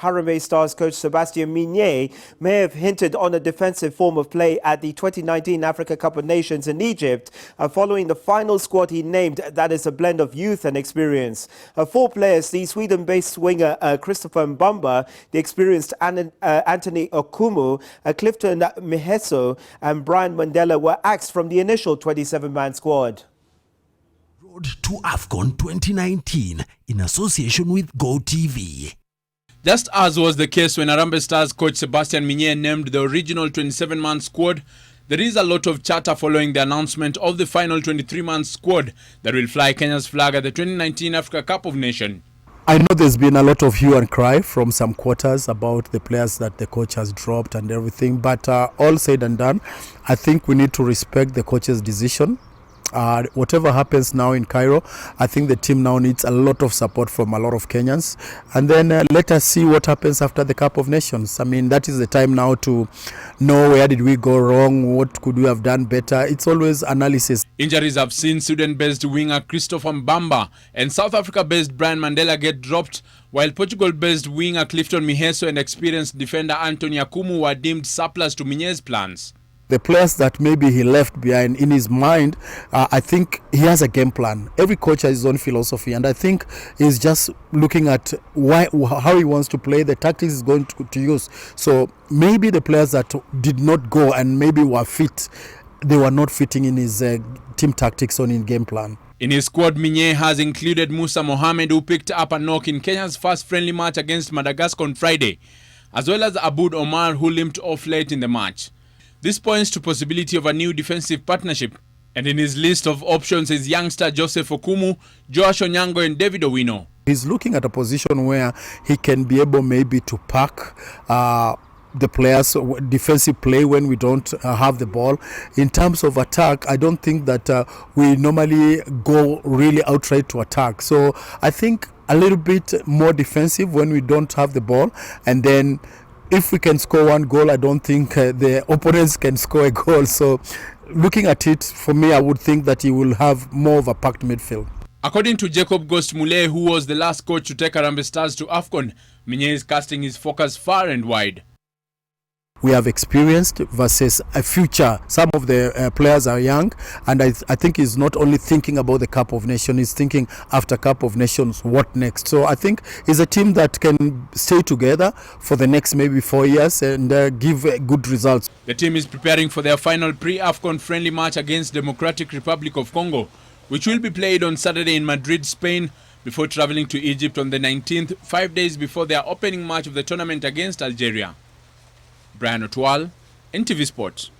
Harambee Stars coach Sebastien Migne may have hinted on a defensive form of play at the 2019 Africa Cup of Nations in Egypt, following the final squad he named that is a blend of youth and experience. 4 players, the Sweden-based winger Christopher Mbamba, the experienced Anthony Okumu, Clifton Miheso and Brian Mandela were axed from the initial 27-man squad. To AFCON 2019 in association with GoTV. Just as was the case when Harambee Stars coach Sebastien Migne named the original 27-man squad, there is a lot of chatter following the announcement of the final 23-man squad that will fly Kenya's flag at the 2019 Africa Cup of Nations. I know there's been a lot of hue and cry from some quarters about the players that the coach has dropped and everything, but all said and done, I think we need to respect the coach's decision. Whatever happens now in Cairo, I think the team now needs a lot of support from a lot of Kenyans. And then let us see what happens after the Cup of Nations. I mean, that is the time now to know where did we go wrong, what could we have done better. It's always analysis. Injuries have seen Sweden-based winger Christopher Mbamba and South Africa-based Brian Mandela get dropped, while Portugal-based winger Clifton Miheso and experienced defender Anthony Okumu were deemed surplus to Migne's plans. The players that maybe he left behind in his mind, I think he has a game plan. Every coach has his own philosophy, and I think he's just looking at how he wants to play, the tactics he's going to use. So maybe the players that did not go and maybe were fit, they were not fitting in his team tactics or in game plan. In his squad, Migne has included Musa Mohamed, who picked up a knock in Kenya's first friendly match against Madagascar on Friday, as well as Aboud Omar, who limped off late in the match. This points to possibility of a new defensive partnership, and in his list of options is youngster Joseph Okumu, Joash Onyango and David Owino. He's looking at a position where he can be able maybe to pack the players, defensive play when we don't have the ball. In terms of attack, I don't think that we normally go really outright to attack. So I think a little bit more defensive when we don't have the ball, and then if we can score 1 goal, I don't think the opponents can score a goal. So looking at it, for me, I would think that he will have more of a packed midfield. According to Jacob Ghost Mule, who was the last coach to take Harambee Stars to AFCON, Migne is casting his focus far and wide. We have experienced versus a future. Some of the players are young, and I think he's not only thinking about the Cup of Nations, he's thinking after Cup of Nations, what next? So I think it's a team that can stay together for the next maybe 4 years and give good results. The team is preparing for their final pre-AFCON friendly match against Democratic Republic of Congo, which will be played on Saturday in Madrid, Spain, before traveling to Egypt on the 19th, 5 days before their opening match of the tournament against Algeria. Brian Otwal, NTV Sports.